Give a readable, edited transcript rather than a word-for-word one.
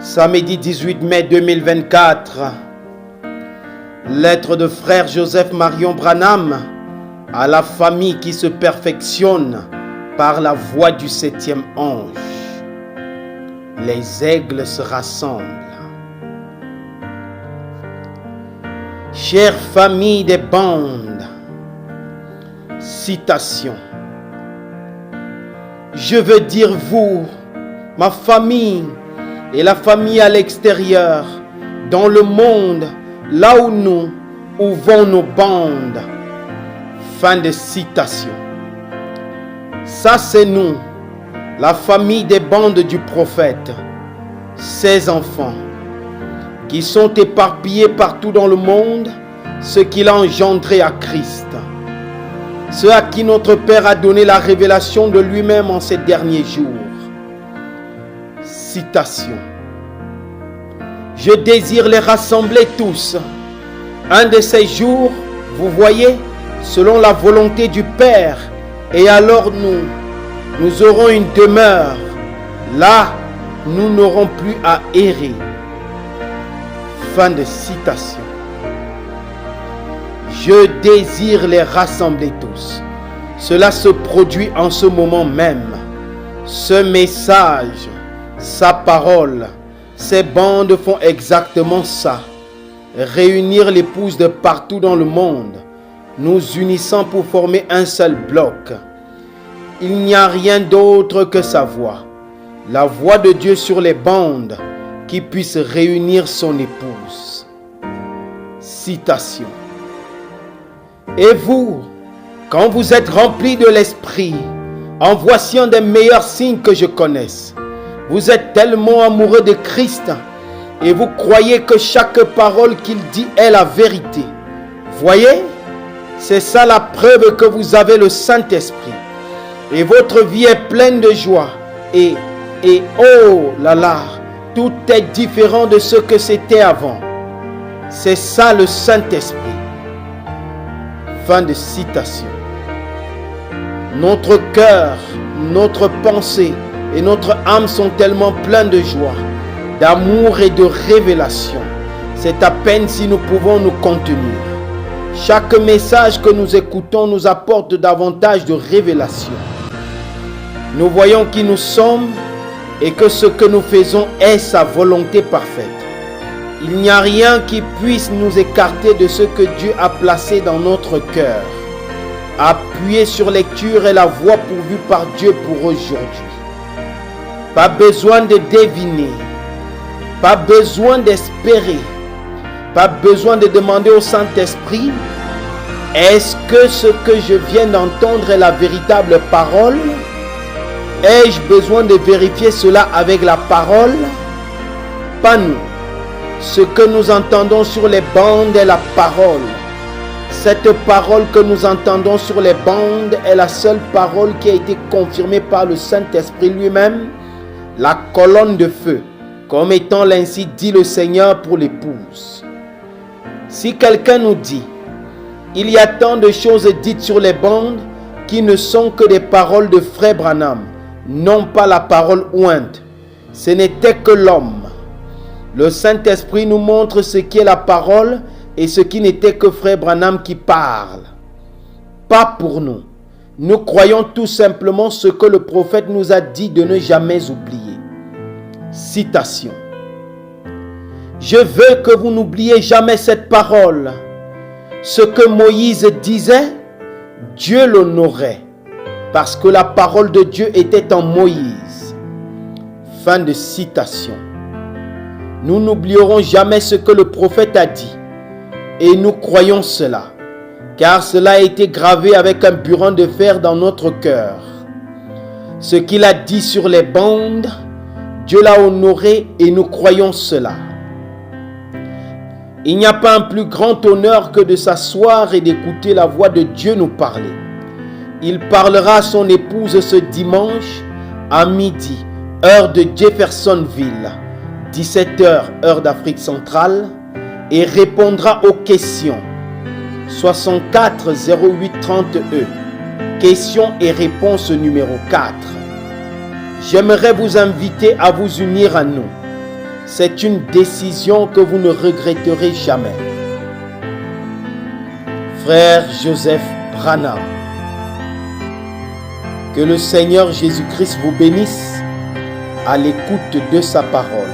Samedi 18 mai 2024, lettre de frère Joseph Marion Branham à la famille qui se perfectionne par la voix du 7e ange. Les aigles se rassemblent. Chère famille des bandes, citation. Je veux dire vous, ma famille et la famille à l'extérieur, dans le monde, là où nous ouvrons nos bandes. Fin de citation. Ça c'est nous, la famille des bandes du prophète, ses enfants, qui sont éparpillés partout dans le monde, ce qu'il a engendré à Christ. Ceux à qui notre Père a donné la révélation de lui-même en ces derniers jours. Citation. Je désire les rassembler tous. Un de ces jours, vous voyez, selon la volonté du Père, et alors nous aurons une demeure. Là, nous n'aurons plus à errer. Fin de citation. Je désire les rassembler tous. Cela se produit en ce moment même. Ce message, sa parole, ces bandes font exactement ça. Réunir l'épouse de partout dans le monde, nous unissant pour former un seul bloc. Il n'y a rien d'autre que sa voix, la voix de Dieu sur les bandes qui puisse réunir son épouse. Citation. Et vous, quand vous êtes remplis de l'esprit, en voici un des meilleurs signes que je connaisse. Vous êtes tellement amoureux de Christ et vous croyez que chaque parole qu'il dit est la vérité. Voyez, c'est ça la preuve que vous avez le Saint-Esprit. Et votre vie est pleine de joie. Et oh là là, tout est différent de ce que c'était avant. C'est ça le Saint-Esprit. Fin de citation. Notre cœur, notre pensée et notre âme sont tellement pleins de joie, d'amour et de révélation. C'est à peine si nous pouvons nous contenir. Chaque message que nous écoutons nous apporte davantage de révélation. Nous voyons qui nous sommes et que ce que nous faisons est sa volonté parfaite. Il n'y a rien qui puisse nous écarter de ce que Dieu a placé dans notre cœur. Appuyez sur lecture et la voie pourvue par Dieu pour aujourd'hui. Pas besoin de deviner, pas besoin d'espérer, pas besoin de demander au Saint-Esprit, est-ce que ce que je viens d'entendre est la véritable parole? Ai-je besoin de vérifier cela avec la parole? Pas nous. Ce que nous entendons sur les bandes est la parole. Cette parole que nous entendons sur les bandes est la seule parole qui a été confirmée par le Saint-Esprit lui-même, la colonne de feu, comme étant l'ainsi dit le Seigneur pour l'épouse. Si quelqu'un nous dit, il y a tant de choses dites sur les bandes qui ne sont que des paroles de frère Branham, non pas la parole ointe, ce n'était que l'homme. Le Saint-Esprit nous montre ce qui est la parole et ce qui n'était que frère Branham qui parle. Pas pour nous. Nous croyons tout simplement ce que le prophète nous a dit de ne jamais oublier. Citation. Je veux que vous n'oubliez jamais cette parole. Ce que Moïse disait, Dieu l'honorait, parce que la parole de Dieu était en Moïse. Fin de citation. Nous n'oublierons jamais ce que le prophète a dit, et nous croyons cela, car cela a été gravé avec un burin de fer dans notre cœur. Ce qu'il a dit sur les bandes, Dieu l'a honoré et nous croyons cela. Il n'y a pas un plus grand honneur que de s'asseoir et d'écouter la voix de Dieu nous parler. Il parlera à son épouse ce dimanche à midi, heure de Jeffersonville, 17h, heure d'Afrique centrale, et répondra aux questions. 64 08 30E. Questions et réponses numéro 4. J'aimerais vous inviter à vous unir à nous. C'est une décision que vous ne regretterez jamais. Frère Joseph Branham, que le Seigneur Jésus-Christ vous bénisse à l'écoute de sa parole.